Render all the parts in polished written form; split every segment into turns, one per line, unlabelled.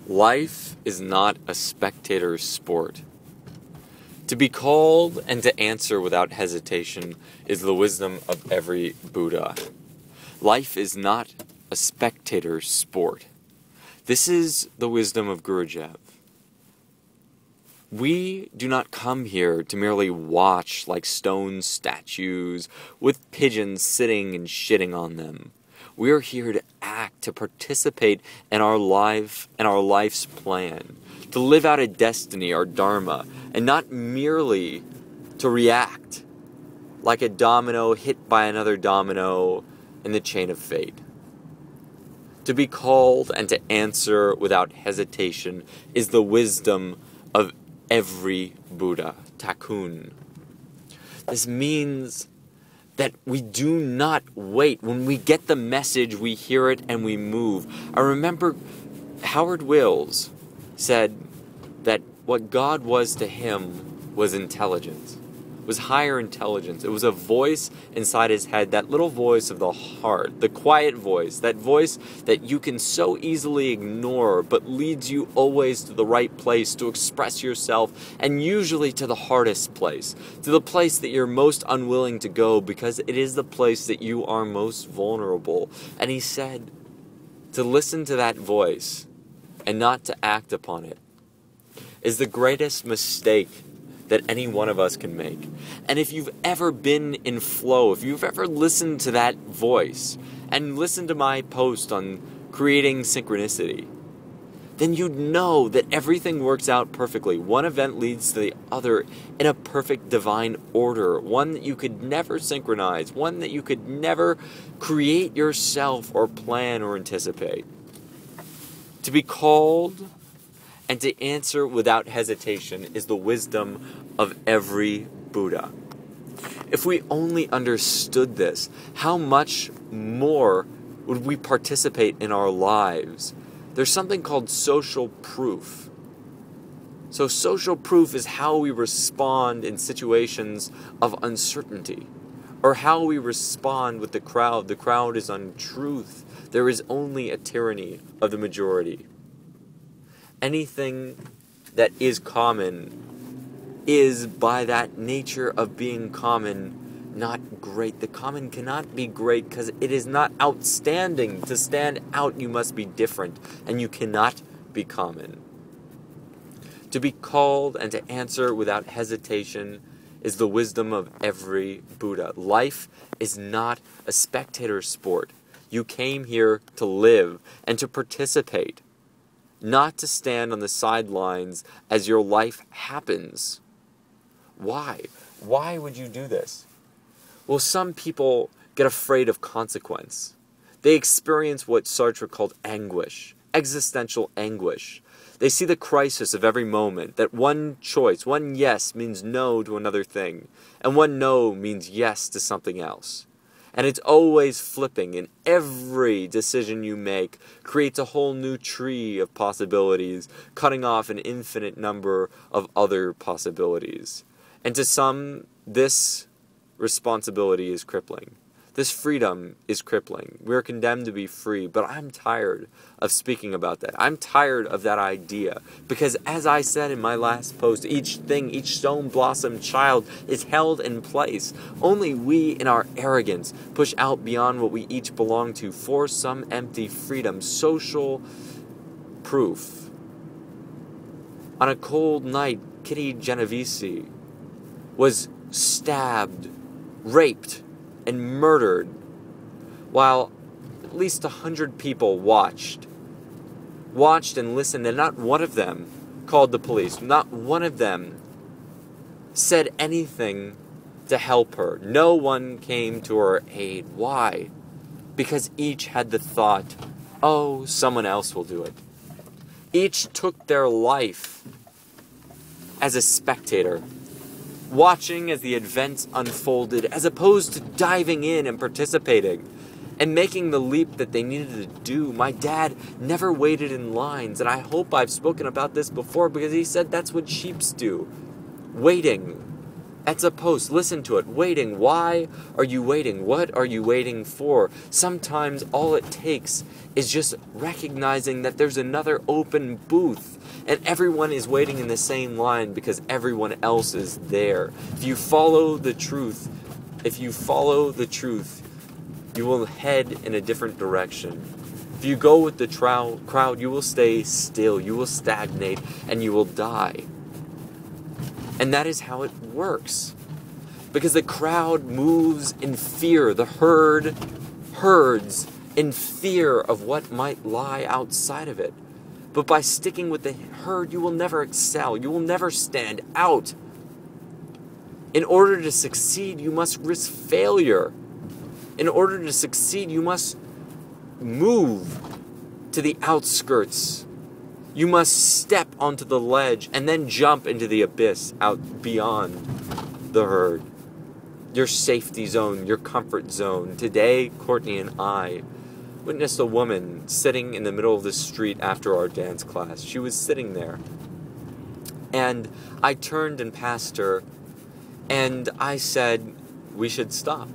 Life is not a spectator sport. To be called and to answer without hesitation is the wisdom of every Buddha. Life is not a spectator sport. This is the wisdom of Gurujev. We do not come here to merely watch like stone statues with pigeons sitting and shitting on them. We are here to act, to participate in our life and our life's plan, to live out a destiny, our dharma, and not merely to react like a domino hit by another domino in the chain of fate. To be called and to answer without hesitation is the wisdom of every Buddha, Takun. This means that we do not wait. When we get the message, we hear it and we move. I remember Howard Wills said that what God was to him was intelligence, was higher intelligence. It was a voice inside his head, that little voice of the heart, the quiet voice, that voice that you can so easily ignore, but leads you always to the right place to express yourself, and usually to the hardest place, to the place that you're most unwilling to go, because it is the place that you are most vulnerable. And he said, to listen to that voice and not to act upon it is the greatest mistake that any one of us can make. And if you've ever been in flow, if you've ever listened to that voice and listened to my post on creating synchronicity, then you'd know that everything works out perfectly. One event leads to the other in a perfect divine order, one that you could never synchronize, one that you could never create yourself or plan or anticipate. To be called and to answer without hesitation is the wisdom of every Buddha. If we only understood this, how much more would we participate in our lives? There's something called social proof. So social proof is how we respond in situations of uncertainty, or how we respond with the crowd. The crowd is untruth. There is only a tyranny of the majority. Anything that is common is, by that nature of being common, not great. The common cannot be great because it is not outstanding. To stand out, you must be different, and you cannot be common. To be called and to answer without hesitation is the wisdom of every Buddha. Life is not a spectator sport. You came here to live and to participate, not to stand on the sidelines as your life happens. Why? Why would you do this? Well, some people get afraid of consequence. They experience what Sartre called anguish, existential anguish. They see the crisis of every moment, that one choice, one yes means no to another thing, and one no means yes to something else. And it's always flipping, and every decision you make creates a whole new tree of possibilities, cutting off an infinite number of other possibilities. And to some, this responsibility is crippling. This freedom is crippling. We're condemned to be free, but I'm tired of speaking about that. I'm tired of that idea, because as I said in my last post, each thing, each stone blossom child is held in place. Only we in our arrogance push out beyond what we each belong to for some empty freedom, social proof. On a cold night, Kitty Genovese was stabbed, raped, and murdered, while at least 100 people watched and listened, and not one of them called the police. Not one of them said anything to help her. No one came to her aid. Why? Because each had the thought, oh, someone else will do it. Each took their life as a spectator, watching as the events unfolded, as opposed to diving in and participating and making the leap that they needed to do. My dad never waited in lines, and I hope I've spoken about this before, because he said that's what sheeps do. Waiting. It's a post. Listen to it. Waiting. Why are you waiting? What are you waiting for? Sometimes all it takes is just recognizing that there's another open booth and everyone is waiting in the same line because everyone else is there. If you follow the truth, you will head in a different direction. If you go with the crowd, you will stay still, you will stagnate, and you will die. And that is how it works. Because the crowd moves in fear. The herd herds in fear of what might lie outside of it. But by sticking with the herd, you will never excel. You will never stand out. In order to succeed, you must risk failure. In order to succeed, you must move to the outskirts. You must step onto the ledge and then jump into the abyss out beyond the herd. Your safety zone, your comfort zone. Today, Courtney and I witnessed a woman sitting in the middle of the street after our dance class. She was sitting there. And I turned and passed her, and I said, we should stop.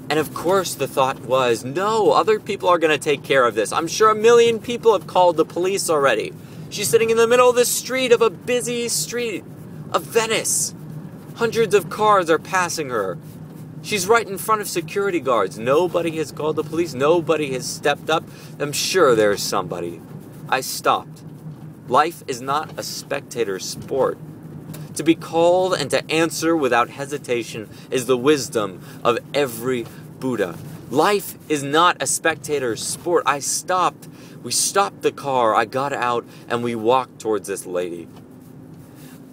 And of course the thought was, no, other people are going to take care of this. I'm sure 1 million people have called the police already. She's sitting in the middle of the street of a busy street of Venice. Hundreds of cars are passing her. She's right in front of security guards. Nobody has called the police. Nobody has stepped up. I'm sure there's somebody. I stopped. Life is not a spectator sport. To be called and to answer without hesitation is the wisdom of every Buddha. Life is not a spectator sport. I stopped. We stopped the car. I got out and we walked towards this lady.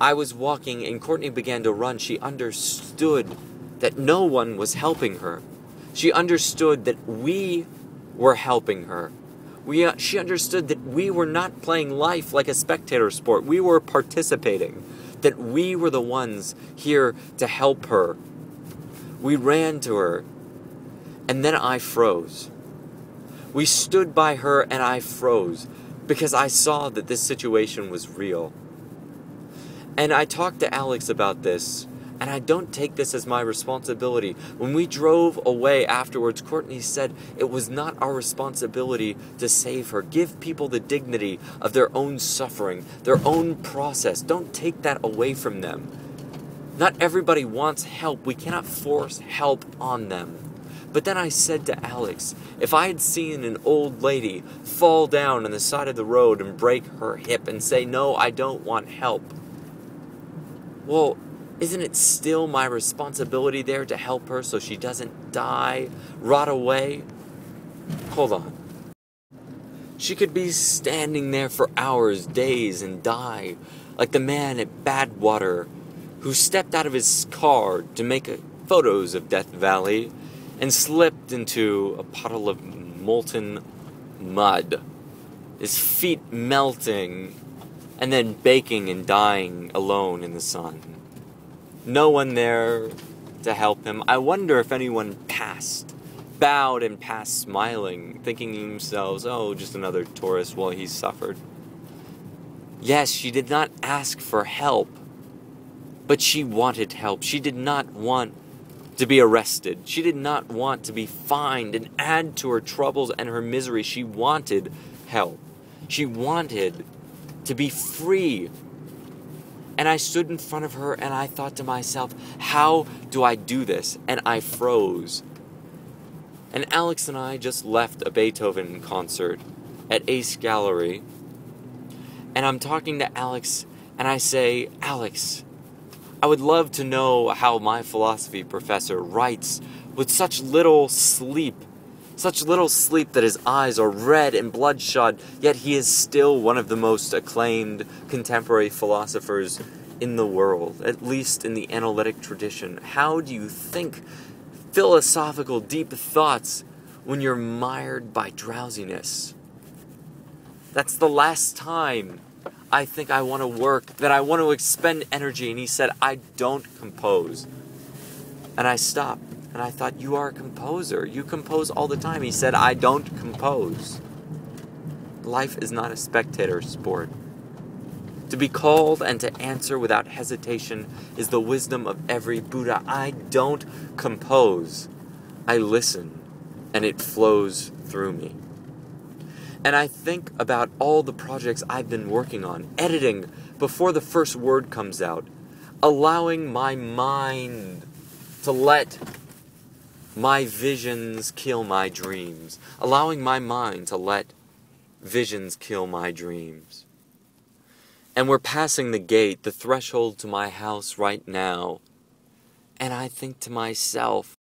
I was walking and Courtney began to run. She understood that no one was helping her. She understood that we were helping her. She understood that we were not playing life like a spectator sport. We were participating. That we were the ones here to help her. We ran to her, and then I froze. We stood by her, and I froze, because I saw that this situation was real. And I talked to Alex about this, and I don't take this as my responsibility. When we drove away afterwards, Courtney said it was not our responsibility to save her. Give people the dignity of their own suffering, their own process. Don't take that away from them. Not everybody wants help. We cannot force help on them. But then I said to Alex, if I had seen an old lady fall down on the side of the road and break her hip and say, no, I don't want help, well, isn't it still my responsibility there to help her so she doesn't die, rot away? Hold on. She could be standing there for hours, days, and die, like the man at Badwater who stepped out of his car to make photos of Death Valley and slipped into a puddle of molten mud, his feet melting and then baking and dying alone in the sun. No one there to help him. I wonder if anyone bowed and passed smiling, thinking to themselves, oh, just another tourist while he suffered. Yes, she did not ask for help, but she wanted help. She did not want to be arrested. She did not want to be fined and add to her troubles and her misery. She wanted help. She wanted to be free. And I stood in front of her and I thought to myself, how do I do this? And I froze. And Alex and I just left a Beethoven concert at Ace Gallery. And I'm talking to Alex and I say, Alex, I would love to know how my philosophy professor writes with such little sleep that his eyes are red and bloodshot, yet he is still one of the most acclaimed contemporary philosophers in the world, at least in the analytic tradition. How do you think philosophical, deep thoughts when you're mired by drowsiness? That's the last time I think I want to work, that I want to expend energy. And he said, I don't compose. And I stopped. And I thought, you are a composer. You compose all the time. He said, I don't compose. Life is not a spectator sport. To be called and to answer without hesitation is the wisdom of every Buddha. I don't compose. I listen, and it flows through me. And I think about all the projects I've been working on, editing before the first word comes out, allowing my mind to let my visions kill my dreams, allowing my mind to let visions kill my dreams. And we're passing the gate, the threshold to my house right now. And I think to myself,